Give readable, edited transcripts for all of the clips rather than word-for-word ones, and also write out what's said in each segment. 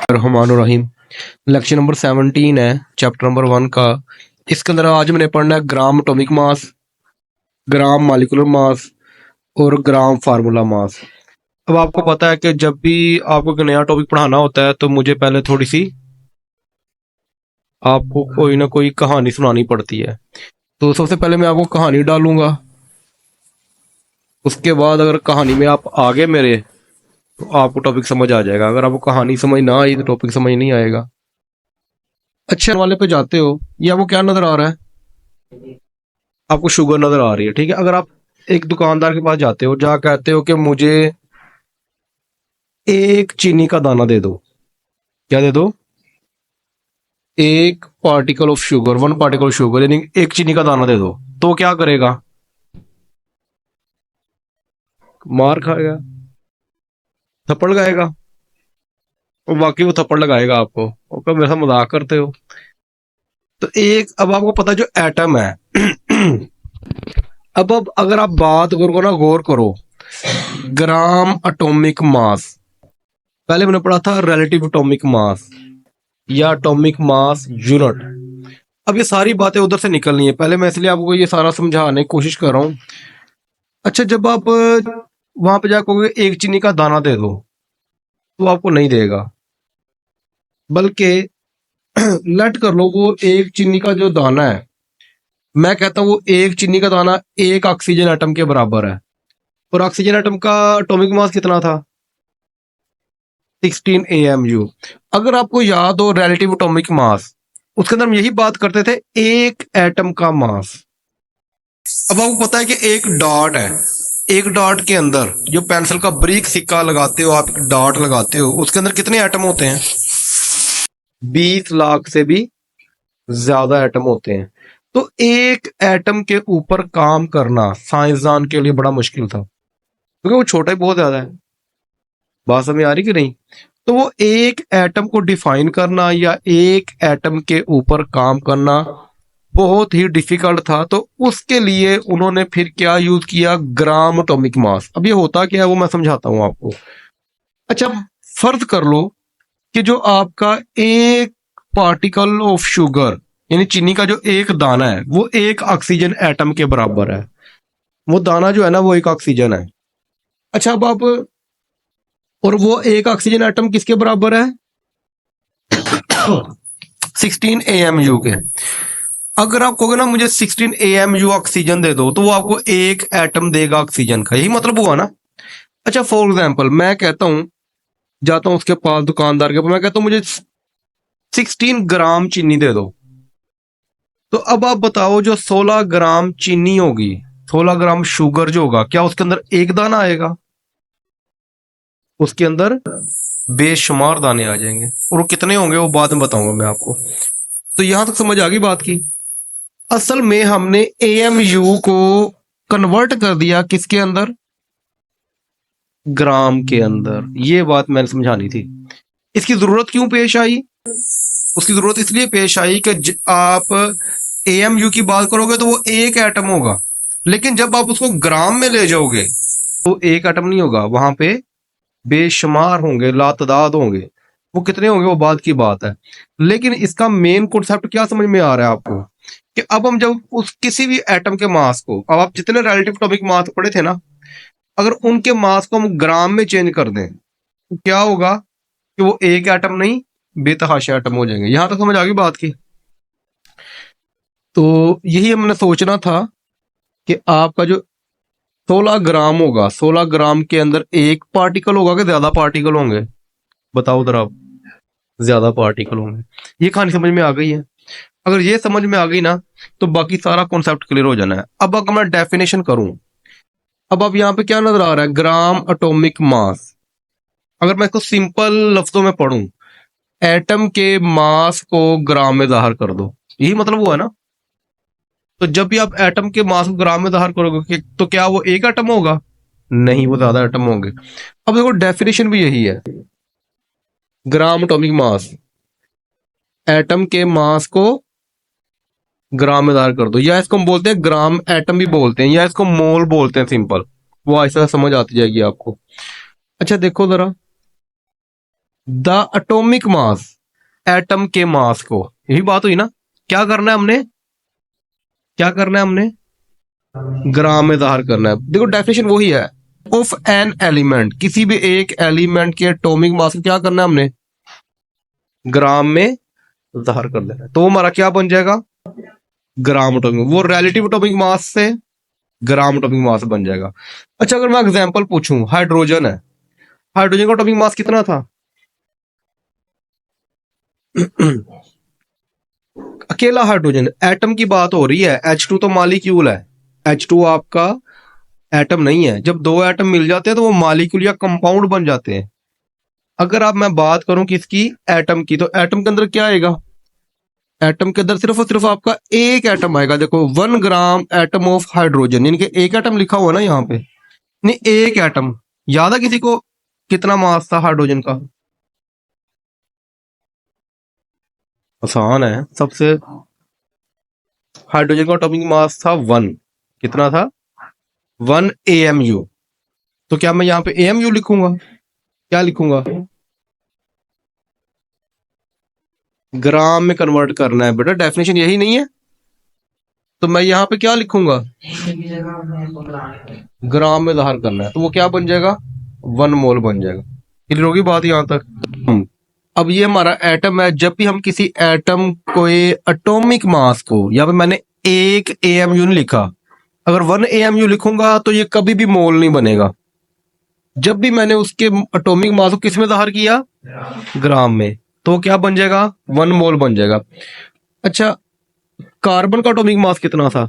रहमानुर्रहीम। Lecture number 17 है, chapter number 1 का। इसके अंदर आज मैंने पढ़ना है ग्राम atomic mass, gram molecular mass और ग्राम फार्मूला मास। अब आपको पता है कि जब भी आपको कोई नया टॉपिक पढ़ाना होता है तो मुझे पहले थोड़ी सी आपको कोई ना कोई कहानी सुनानी पड़ती है। तो सबसे पहले मैं आपको कहानी डालूंगा, उसके बाद अगर कहानी में आप आगे मेरे तो आपको टॉपिक समझ आ जाएगा। अगर आपको कहानी समझ ना आई तो टॉपिक समझ नहीं आएगा। अच्छे वाले पे जाते हो, ये आपको क्या नजर आ रहा है? आपको शुगर नजर आ रही है, ठीक है। अगर आप एक दुकानदार के पास जाते हो, जहाँ कहते हो कि मुझे एक चीनी का दाना दे दो, क्या दे दो? एक particle of sugar, 1 particle sugar, यानी एक चीनी का दाना दे दो, तो क्या करेगा? मार खाएगा, थप्पड़ लगाएगा। और बाकी वो थप्पड़ लगाएगा आपको, और कब मेरे साथ मजाक करते हो। तो एक, अब आपको पता है जो एटम है अब अगर आप बात करो ना, गौर करो, ग्राम एटॉमिक मास, पहले मैंने पढ़ा था रिलेटिव एटॉमिक मास या एटॉमिक मास यूनिट। अब ये सारी बातें उधर से निकलनी है, पहले मैं इसलिए आपको ये सारा समझाने की कोशिश कर रहा हूँ। अच्छा, जब आप वहां पे जाकर एक चीनी का दाना दे दो तो आपको नहीं देगा, बल्कि लेट कर लो वो एक चीनी का जो दाना है, मैं कहता हूँ वो एक चीनी का दाना एक ऑक्सीजन एटम के बराबर है। और ऑक्सीजन एटम का एटॉमिक मास कितना था? 16 AMU। अगर आपको याद हो रिलेटिव एटॉमिक मास, उसके अंदर हम यही बात करते थे, एक एटम का मास। अब आपको पता है कि एक डॉट है, एक डॉट के अंदर जो पेंसिल का ब्रीक सिक्का लगाते हो आप, डॉट लगाते हो, उसके अंदर कितने एटम होते हैं? 20 लाख से भी ज्यादा एटम होते हैं। तो एक एटम के ऊपर काम करना साइंसदान के लिए बड़ा मुश्किल था, क्योंकि वो छोटा ही बहुत ज्यादा है। बात समझ आ रही कि नहीं? तो वो एक एटम को डिफाइन करना या एक एटम के ऊपर काम करना बहुत ही डिफिकल्ट था। तो उसके लिए उन्होंने फिर क्या यूज किया? ग्राम एटॉमिक मास। अब ये होता क्या है वो मैं समझाता हूं आपको। अच्छा, फर्ज कर लो कि जो आपका एक पार्टिकल ऑफ शुगर, यानी चीनी का जो एक दाना है, वो एक ऑक्सीजन एटम के बराबर है। वो दाना जो है ना, वो एक ऑक्सीजन है। अच्छा, अब आप, और वो एक ऑक्सीजन एटम किसके बराबर है? 16 AMU के। अगर आप कहोगे ना मुझे 16 AMU ऑक्सीजन दे दो, तो वो आपको एक एटम देगा ऑक्सीजन का, यही मतलब हुआ ना। अच्छा, फॉर एग्जाम्पल मैं कहता हूं, जाता हूं उसके पास, दुकानदार के पास, मैं कहता हूं मुझे 16 ग्राम चीनी दे दो। तो अब आप बताओ, जो 16 ग्राम चीनी होगी, 16 ग्राम शुगर जो होगा, क्या उसके अंदर एक दाना आएगा? उसके अंदर बेशुमार दाने आ जाएंगे। और वो कितने होंगे वो बाद में बताऊंगा मैं आपको। तो यहां तक समझ आ गई बात की। असल में हमने AMU को कन्वर्ट कर दिया किसके अंदर? ग्राम के अंदर। ये बात मैंने समझानी थी। इसकी जरूरत क्यों पेश आई? उसकी जरूरत इसलिए पेश आई कि आप AMU की बात करोगे तो वो एक एटम होगा, लेकिन जब आप उसको ग्राम में ले जाओगे तो एक एटम नहीं होगा, वहां पे बेशुमार होंगे, लातदाद होंगे। वो कितने होंगे वो बात की बात है। लेकिन इसका मेन कॉन्सेप्ट क्या समझ में आ रहा है आपको? कि अब हम जब उस किसी भी एटम के मास को, अब आप जितने रिलेटिव एटॉमिक मास पढ़े थे ना, अगर उनके मास को हम ग्राम में चेंज कर दें तो क्या होगा? कि वो एक एटम नहीं, बेतहाशा एटम हो जाएंगे। यहां तक समझ आ गई बात की। तो यही हमने सोचना था कि आपका जो 16 ग्राम होगा, 16 ग्राम के अंदर एक पार्टिकल होगा कि ज्यादा पार्टिकल होंगे? बताओ जरा आप। ज्यादा पार्टिकल होंगे। ये कहानी समझ में आ गई है? अगर ये समझ में आ गई ना, तो बाकी सारा कॉन्सेप्ट क्लियर हो जाना है। अब अगर मैं डेफिनेशन करूं, अब यहाँ पे क्या नजर आ रहा है? ग्राम एटॉमिक मास। अगर मैं इसको सिंपल लफ्जों में पढ़ूं, एटम के मास को ग्राम में जाहिर कर दो, यही मतलब हुआ ना। तो जब भी आप एटम के मास को ग्राम में जाहिर करोगे तो क्या वो एक एटम होगा? नहीं, वो ज्यादा एटम होंगे। अब देखो डेफिनेशन भी यही है, ग्राम एटॉमिक मास, एटम के मास को ग्राम में जाहिर कर दो, या इसको हम बोलते हैं ग्राम एटम भी बोलते हैं, या इसको मोल बोलते हैं, सिंपल। वो ऐसा समझ आती जाएगी आपको। अच्छा देखो जरा, द एटॉमिक मास, एटम के मास को, यही बात हुई ना। क्या करना है हमने, क्या करना है हमने, ग्राम में जाहिर करना है। देखो डेफिनेशन वही है, ऑफ एन एलिमेंट, किसी भी एक एलिमेंट के एटॉमिक मास को क्या करना है हमने, ग्राम में जाहिर कर देना है। तो हमारा क्या बन जाएगा, ग्राम एटॉमिक, वो रिलेटिव एटॉमिक मास से ग्राम एटॉमिक मास बन जाएगा। अच्छा अगर मैं एग्जांपल पूछूं, हाइड्रोजन है, हाइड्रोजन का एटॉमिक मास कितना था अकेला हाइड्रोजन, एटम की बात हो रही है, H2 तो मॉलिक्यूल है, H2 आपका एटम नहीं है। जब दो एटम मिल जाते हैं तो वो मॉलिक्यूल या कंपाउंड बन जाते हैं। अगर आप मैं बात करूं किसकी, एटम की, तो एटम के अंदर क्या आएगा, एटम के अंदर सिर्फ और सिर्फ आपका एक एटम आएगा। देखो 1 ग्राम एटम ऑफ हाइड्रोजन, यानी कि एक एटम लिखा हुआ ना यहाँ पे, नहीं एक एटम। याद है किसी को कितना मास था हाइड्रोजन का, आसान है सबसे, हाइड्रोजन का एटॉमिक मास था 1, कितना था 1 AMU। तो क्या मैं यहाँ पे AMU लिखूंगा, क्या लिखूंगा, ग्राम में कन्वर्ट करना है बेटा, डेफिनेशन यही नहीं है। तो मैं यहाँ पे क्या लिखूंगा, ग्राम में जाहिर करना है, तो वो क्या बन जाएगा, 1 मोल बन जाएगा। क्लियर होगी बात यहाँ तक। अब ये हमारा एटम है, जब भी हम किसी एटम को एटॉमिक मास को, यहाँ पे मैंने 1 AMU नहीं लिखा, अगर 1 AMU लिखूंगा तो ये कभी भी मोल नहीं बनेगा। जब भी मैंने उसके एटॉमिक मास को किस में जाहिर किया, ग्राम में, तो क्या बन जाएगा, 1 मोल बन जाएगा। अच्छा कार्बन का एटॉमिक मास कितना था,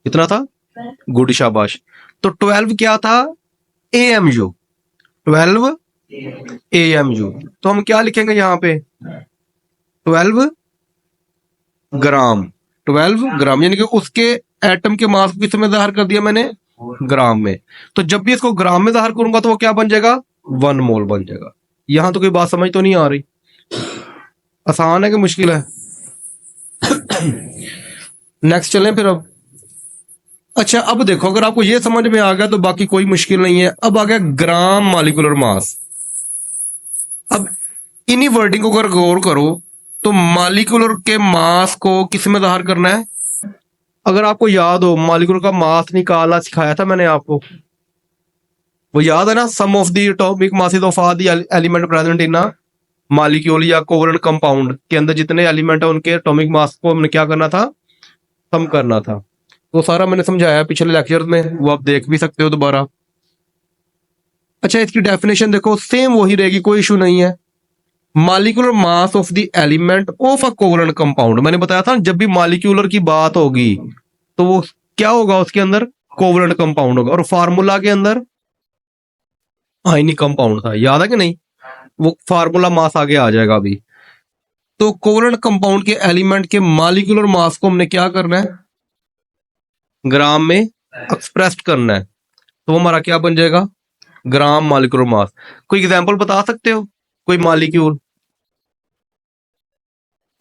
कितना था, गुड शाबाश। तो 12 क्या था, AMU, 12 AMU। तो हम क्या लिखेंगे यहाँ पे, 12 ग्राम, 12 ग्राम, यानी कि उसके एटम के मास को किस में जाहिर कर दिया मैंने, ग्राम में। तो जब भी इसको ग्राम में जाहिर करूंगा तो वो क्या बन जाएगा, 1 मोल बन जाएगा। यहां तो कोई बात समझ तो नहीं आ रही, आसान है कि मुश्किल है। नेक्स्ट चलें फिर अब। अच्छा अब देखो, अगर आपको ये समझ में आ गया तो बाकी कोई मुश्किल नहीं है। अब आ गया ग्राम मॉलिक्यूलर मास। अब इन्हीं वर्डिंग को अगर गौर करो तो मॉलिक्यूलर के मास को किस में जाहिर करना है। अगर आपको याद हो मॉलिक्यूलर का मास निकालना सिखाया था मैंने आपको, वो याद है ना, sum of the atomic masses of all the element present in a molecule या कोवलेंट कंपाउंड के अंदर जितने एलिमेंट है उनके एटॉमिक मास को हमने क्या करना था, कम करना था। तो सारा मैंने समझाया पिछले लेक्चर में, वो आप देख भी सकते हो दोबारा। अच्छा इसकी डेफिनेशन देखो सेम वही रहेगी, कोई इशू नहीं है। Molecular mass of the element of a covalent compound, मैंने बताया था जब भी मॉलिक्यूलर की बात होगी तो वो क्या होगा, उसके अंदर कोवलेंट कंपाउंड होगा, और फार्मूला के अंदर आयनिक कंपाउंड था, याद है कि नहीं, वो फार्मूला मास आगे आ जाएगा अभी। तो कोवलेंट कंपाउंड के एलिमेंट के मॉलिक्यूलर मास को हमने क्या करना है, ग्राम में एक्सप्रेस करना है। तो वो हमारा क्या बन जाएगा, ग्राम मॉलिक्यूलर मास। कोई एग्जांपल बता सकते हो, कोई मॉलिक्यूल,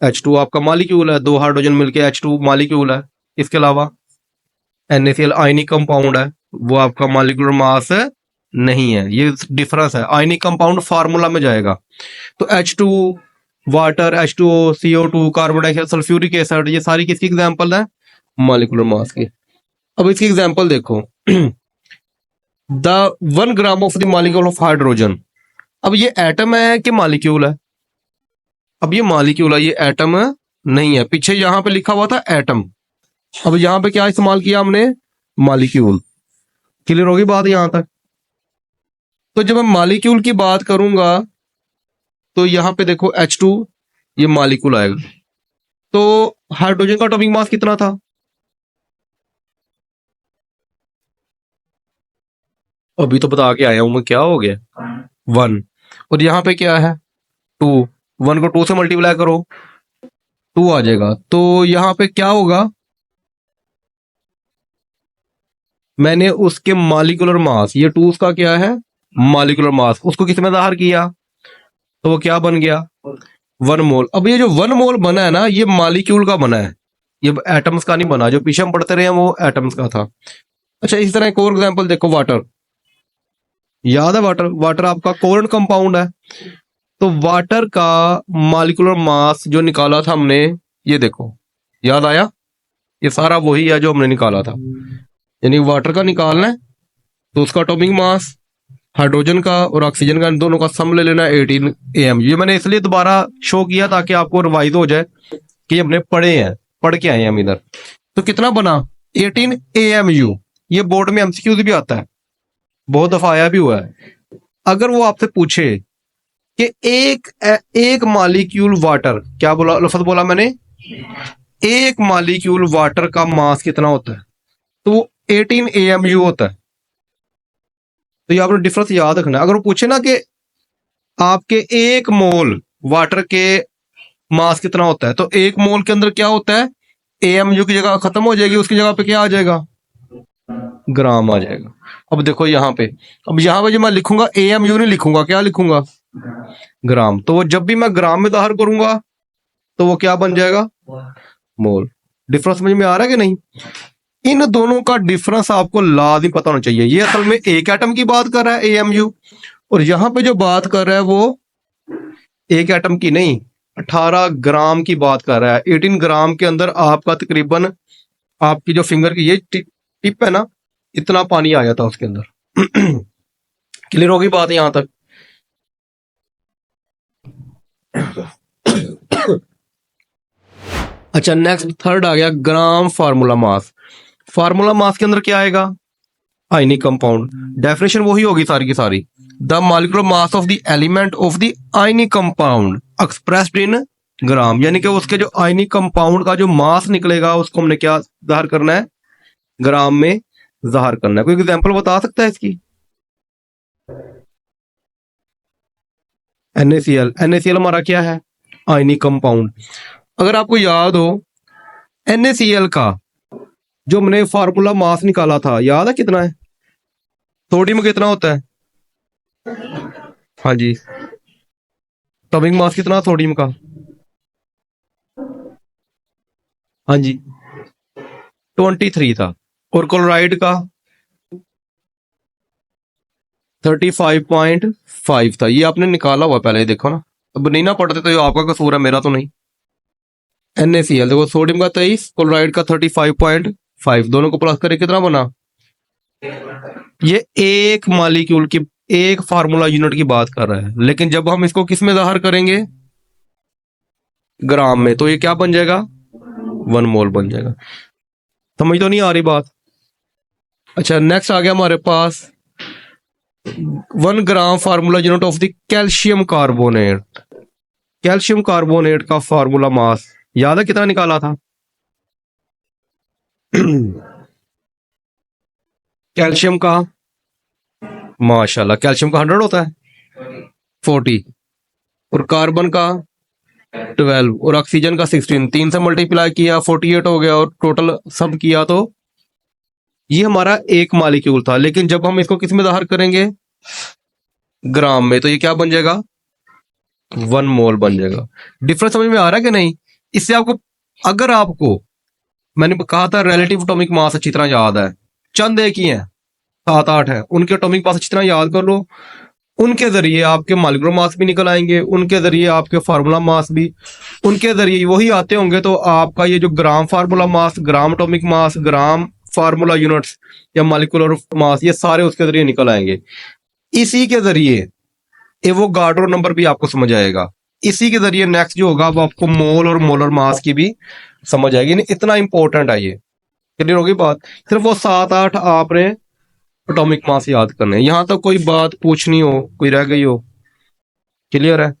H2 आपका मॉलिक्यूल है, दो हाइड्रोजन मिलके H2 मॉलिक्यूल है। इसके अलावा NaCl आयनिक कंपाउंड है, वो आपका मॉलिक्यूलर मास नहीं है, ये डिफरेंस है। आयनिक कंपाउंड फार्मूला में जाएगा। तो H2 water, H2O, CO2, carbon dioxide, sulphuric acid, ये सारी किसकी एग्जांपल है, मॉलिक्यूलर मास की। अब इसकी एग्जांपल देखो the 1 gram of the molecule of hydrogen. अब ये एटम है कि मॉलिक्यूल है, अब ये मॉलिक्यूल है, ये एटम नहीं है। पीछे यहां पे लिखा हुआ था एटम, अब यहां पे क्या इस्तेमाल किया हमने, मॉलिक्यूल। क्लियर होगी बात यहां तक। तो जब मैं मॉलिक्यूल की बात करूंगा तो यहां पे देखो H2 ये मॉलिक्यूल आएगा। तो हाइड्रोजन का एटॉमिक मास कितना था, अभी तो बता के आया हूं मैं, क्या हो गया 1, और यहाँ पे क्या है 2, 1 को 2 से मल्टीप्लाई करो 2 आ जाएगा। तो यहाँ पे क्या होगा, मैंने उसके मॉलिक्यूलर मास, ये 2 उसका क्या है मॉलिक्यूलर मास, उसको किस में जाहिर किया, तो वो क्या बन गया 1 मोल। अब ये जो 1 मोल बना है ना, ये मॉलिक्यूल का बना है, ये एटम्स का नहीं बना। जो पीछे हम पढ़ते रहे हैं वो एटम्स का था। अच्छा इसी तरह एक और एग्जांपल देखो, वाटर, याद है वाटर? वाटर आपका कोवलेंट कंपाउंड है। तो वाटर का मॉलिक्यूलर मास जो निकाला था हमने, ये देखो, याद आया? ये सारा वही है जो हमने निकाला था। यानी वाटर का निकालना है तो उसका एटॉमिक मास, हाइड्रोजन का और ऑक्सीजन का, इन दोनों का सम ले लेना है 18 AM। ये मैंने इसलिए दोबारा शो किया ताकि आपको रिवाइज हो जाए कि हमने पढ़ के आए हैं हम इधर। तो कितना बना? 18 AMU। ये बोर्ड में MCQ भी आता है, बहुत दफा आया भी हुआ है। अगर वो आपसे पूछे कि एक मॉलिक्यूल वाटर, क्या बोला, लफ्ज बोला मैंने, एक मॉलिक्यूल वाटर का मास कितना होता है, तो वो 18 AMU होता है। तो ये आपने डिफरेंस याद रखना है। अगर वो पूछे ना कि आपके एक मोल वाटर के मास कितना होता है, तो एक मोल के अंदर क्या होता है, AMU की जगह खत्म हो जाएगी, उसकी जगह पे क्या आ जाएगा, ग्राम आ जाएगा। अब देखो यहाँ पे, अब यहाँ पे जो मैं लिखूंगा AMU नहीं लिखूंगा, क्या लिखूंगा, ग्राम। तो वो जब भी मैं ग्राम में दाहिर करूंगा तो वो क्या बन जाएगा, मोल। डिफरेंस समझ में आ रहा है कि नहीं? इन दोनों का डिफरेंस आपको लाजिम पता होना चाहिए। ये असल में एक एटम की बात कर रहा है AMU, और यहां पे जो बात कर रहा है वो एक एटम की नहीं, 18 ग्राम की बात कर रहा है। 18 ग्राम के अंदर आपका तकरीबन, आपकी जो फिंगर की ये टिप है ना, इतना पानी आया था उसके अंदर। क्लियर होगी बात यहां तक? अच्छा, नेक्स्ट थर्ड आ गया ग्राम फार्मूला मास। फार्मूला मास के अंदर क्या आएगा, आयनिक कंपाउंड। डेफिनेशन वही होगी सारी की सारी, the molecular mass of the element of the ionic compound expressed in gram. यानी कि उसके जो आयनिक कंपाउंड का जो मास निकलेगा उसको हमने क्या जाहिर करना है, ग्राम में जाहिर करना है। कोई एग्जांपल बता सकता है इसकी? NaCl हमारा क्या है, आयनिक कंपाउंड। अगर आपको याद हो NaCl का जो हमने फार्मूला मास निकाला था, याद है कितना है? सोडियम कितना होता है? हाँ जी, एटॉमिक मास कितना सोडियम का? हाँ जी, 23 था। और क्लोराइड का 35.5 था। ये आपने निकाला हुआ पहले, देखो ना। अब नहीं ना पढ़ते तो ये आपका कसूर है, मेरा तो नहीं। NaCl देखो, सोडियम का 23, क्लोराइड का 35.5, दोनों को प्लस करके कितना बना? ये एक मॉलिक्यूल की, एक फार्मूला यूनिट की बात कर रहा है। लेकिन जब हम इसको किस में जाहिर करेंगे, ग्राम में, तो ये क्या बन जाएगा, 1 मोल बन जाएगा। समझ तो नहीं आ रही बात? अच्छा, नेक्स्ट आ गया हमारे पास 1 gram formula unit of the calcium carbonate. Calcium carbonate का फार्मूला मास याद है कितना निकाला था? कैल्शियम का, माशाल्लाह, कैल्शियम का 100 होता है, 40, और कार्बन का 12, और ऑक्सीजन का 16। 3 से मल्टीप्लाई किया 48 हो गया, और टोटल सब किया तो ये हमारा एक मॉलिक्यूल था। लेकिन जब हम इसको किस में जाहिर करेंगे, ग्राम में, तो ये क्या बन जाएगा, 1 मोल बन जाएगा। डिफरेंस समझ में आ रहा है कि नहीं? इससे आपको, अगर आपको मैंने कहा था रिलेटिव एटॉमिक मास अच्छी तरह याद है, चंद एक ही हैं, 7-8 है, उनके एटॉमिक मास अच्छी तरह याद कर लो। उनके जरिए आपके मॉलिक्यूलर मास भी निकल आएंगे, उनके जरिए आपके फार्मूला मास भी, उनके जरिए वही आते होंगे। तो आपका ये जो gram formula mass, gram atomic mass, gram formula units या मॉलिक्यूलर मास, ये सारे उसके जरिए निकल आएंगे। इसी के जरिए एवोगाड्रो नंबर भी आपको समझ आएगा। इसी के जरिए नेक्स्ट जो होगा वो आपको मोल और मोलर मास की भी समझ आएगी। इतना इंपॉर्टेंट है ये। क्लियर होगी बात? सिर्फ वो 7-8 आपने एटॉमिक मास याद करने हैं। यहां तक कोई बात पूछनी हो, कोई रह गई हो? क्लियर है?